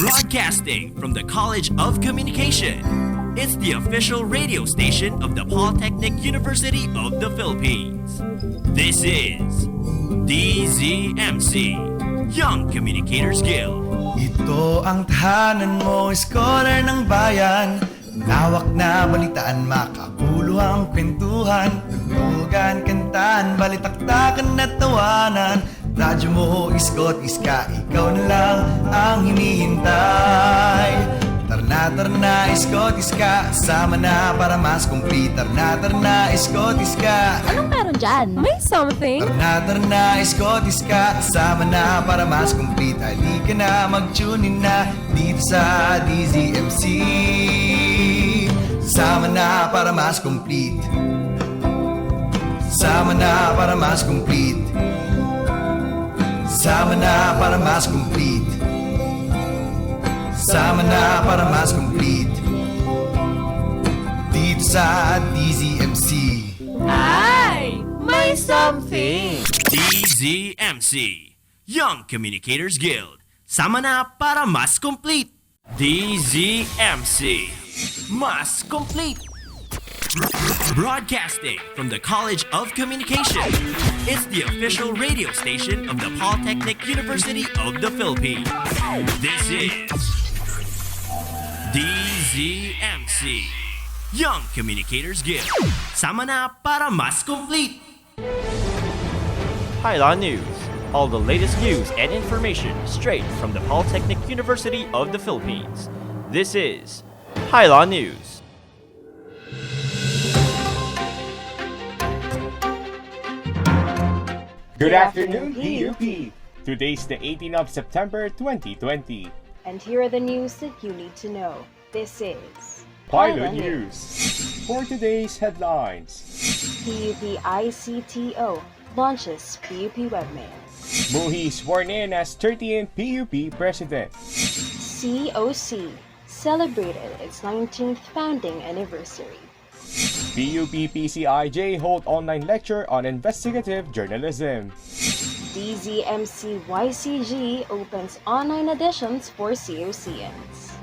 Broadcasting from the College of Communication. It's the official radio station of the Polytechnic University of the Philippines. This is dzmc-Young Communicators Guild. Ito ang tahanan mo, scholar ng bayan. Lawak na balitaan, makakuluhang kwentuhan. Tugtugan, kantahan, balitaktakan at tawanan. Radyo mo, iskot, iska, ikaw na lang ang hinihintay. Tarna, iskot, iska, sama na para mas complete. Tarna, iskot, iska. Anong meron dyan? May something? Tarna, iskot, iska, sama na para mas complete. Halika na, mag-tune in na dito sa DZMC. Sama na para mas complete. Sama na para mas complete. Sama na para mas complete. Sama na para mas complete. Dito sa DZMC. Ay! May something! DZMC, Young Communicators Guild. Sama na para mas complete. DZMC, mas complete. Broadcasting from the College of Communication. It's the official radio station of the Polytechnic University of the Philippines. This is DZMC, Young Communicators Guild. Sama na para mas complete. Pylon News. All the latest news and information straight from the Polytechnic University of the Philippines. This is Pylon News. Good afternoon, PUP! Today's the 18th of September 2020. And here are the news that you need to know. This is Pylon News. For today's headlines, PUP-ICTO launches PUP webmail. Muhi sworn in as 13th PUP President. COC celebrated its 19th founding anniversary. PUP-PCIJ hold online lecture on investigative journalism. dzmc-ycg opens online editions for COCNs.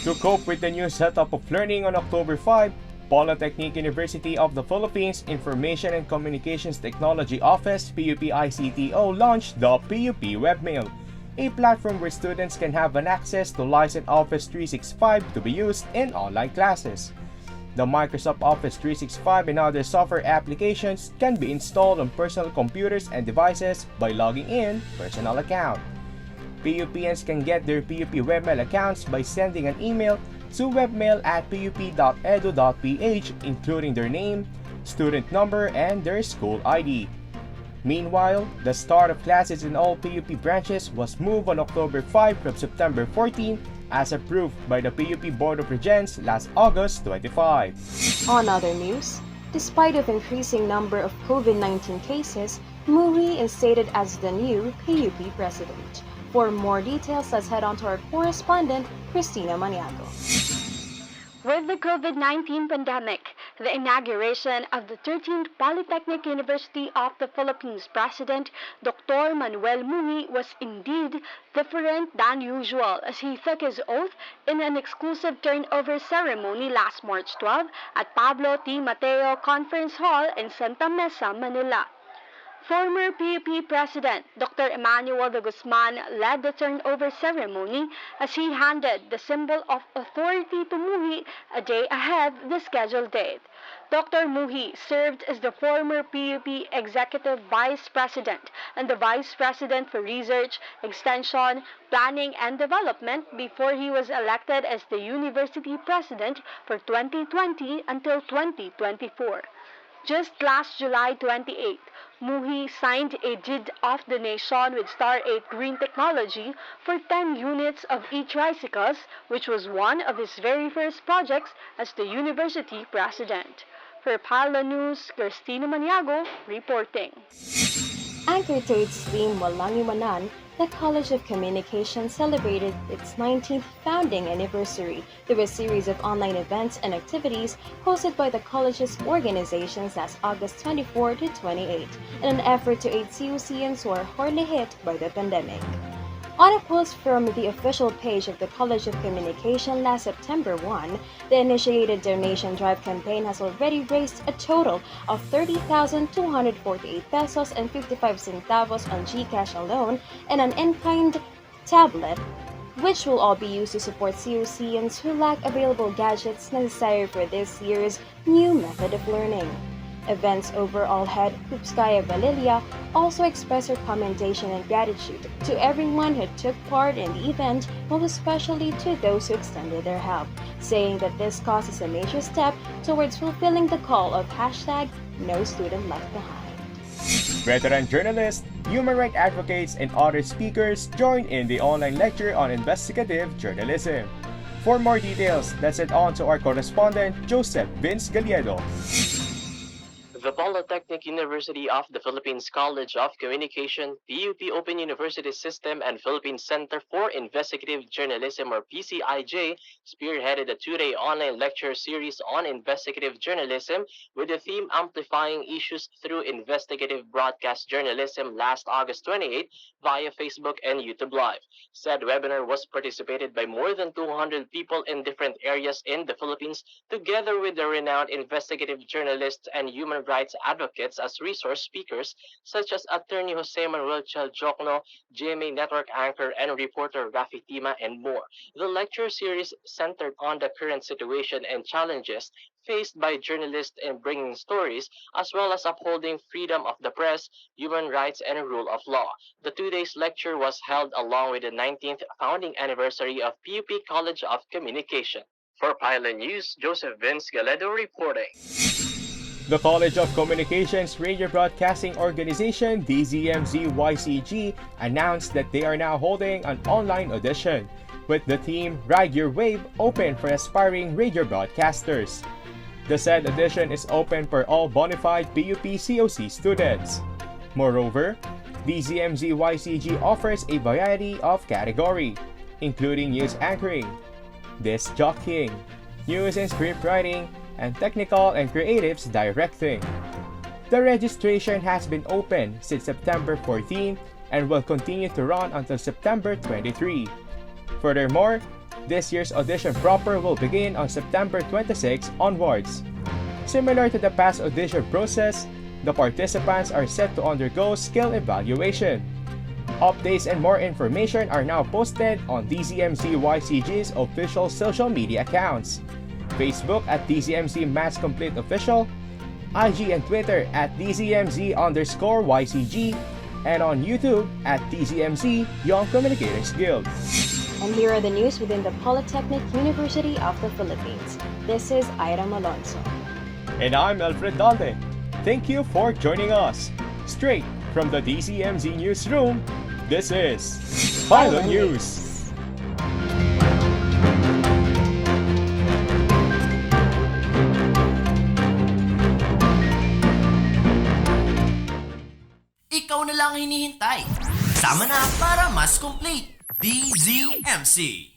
To cope with the new setup of learning on October 5, Polytechnic University of the Philippines Information and Communications Technology Office PUP-ICTO launched the PUP Webmail, a platform where students can have an access to licensed Office 365 to be used in online classes. The Microsoft Office 365 and other software applications can be installed on personal computers and devices by logging in personal account. PUPians can get their PUP webmail accounts by sending an email to webmail@pup.edu.ph including their name, student number, and their school ID. Meanwhile, the start of classes in all PUP branches was moved on October 5 from September 14 as approved by the PUP Board of Regents last August 25. On other news, despite of increasing number of COVID-19 cases, Muri is stated as the new PUP president. For more details, let's head on to our correspondent, Christina Maniago. With the COVID-19 pandemic, the inauguration of the 13th Polytechnic University of the Philippines President, Dr. Manuel Muni, was indeed different than usual as he took his oath in an exclusive turnover ceremony last March 12 at Pablo T. Mateo Conference Hall in Santa Mesa, Manila. Former PUP President Dr. Emmanuel de Guzman led the turnover ceremony as he handed the symbol of authority to Muhi a day ahead the scheduled date. Dr. Muhi served as the former PUP Executive Vice President and the Vice President for Research, Extension, Planning, and Development before he was elected as the University President for 2020 until 2024. Just last July 28, Muhi signed a deed of donation with Star 8 Green Technology for 10 units of e-tricycles, which was one of his very first projects as the university president. For Pylon News, Christina Maniago reporting. Anchored to its theme Walang Iwanan, the College of Communication celebrated its 19th founding anniversary through a series of online events and activities hosted by the college's organizations last August 24 to 28 in an effort to aid COCians who are hardly hit by the pandemic. On a post from the official page of the College of Communication last September 1, the initiated donation drive campaign has already raised a total of 30,248 pesos and 55 centavos on GCash alone and an in-kind tablet, which will all be used to support COCians who lack available gadgets necessary for this year's new method of learning. Events overall head Kupskaya Valilia also expressed her commendation and gratitude to everyone who took part in the event, most especially to those who extended their help, saying that this cause is a major step towards fulfilling the call of #No Student Left Behind. Veteran journalists, human rights advocates, and other speakers joined in the online lecture on investigative journalism. For more details, let's head on to our correspondent, Joseph Vince Galledo. The Polytechnic University of the Philippines College of Communication, PUP Open University System, and Philippine Center for Investigative Journalism, or PCIJ, spearheaded a two-day online lecture series on investigative journalism with the theme Amplifying Issues Through Investigative Broadcast Journalism last August 28 via Facebook and YouTube Live. Said webinar was participated by more than 200 people in different areas in the Philippines, together with the renowned investigative journalists and human rights advocates as resource speakers, such as attorney Jose Manuel Chaljokno, GMA Network anchor and reporter Rafi Tima, and more. The lecture series centered on the current situation and challenges faced by journalists in bringing stories, as well as upholding freedom of the press, human rights, and rule of law. The 2 days lecture was held along with the 19th founding anniversary of PUP College of Communication. For Pylon News, Joseph Vince Galedo reporting. The College of Communications Radio Broadcasting Organization, dzmc-ycg, announced that they are now holding an online audition with the theme Ride Your Wave open for aspiring radio broadcasters. The said audition is open for all bona fide PUP COC students. Moreover, dzmc-ycg offers a variety of categories, including news anchoring, disc jockeying, news and script writing, and technical and creatives directing. The registration has been open since September 14 and will continue to run until September 23. Furthermore, this year's audition proper will begin on September 26 onwards. Similar to the past audition process, the participants are set to undergo skill evaluation. Updates and more information are now posted on dzmc-ycg's official social media accounts. Facebook at DZMC Mass Complete Official, IG and Twitter at DZMC_YCG, and on YouTube at DZMC Young Communicators Guild. And here are the news within the Polytechnic University of the Philippines. This is Iram Alonso. And I'm Alfred Dalde. Thank you for joining us. Straight from the DZMC Newsroom, this is Pylon News. Ikaw na lang hinihintay. Sama na para mas complete. DZMC.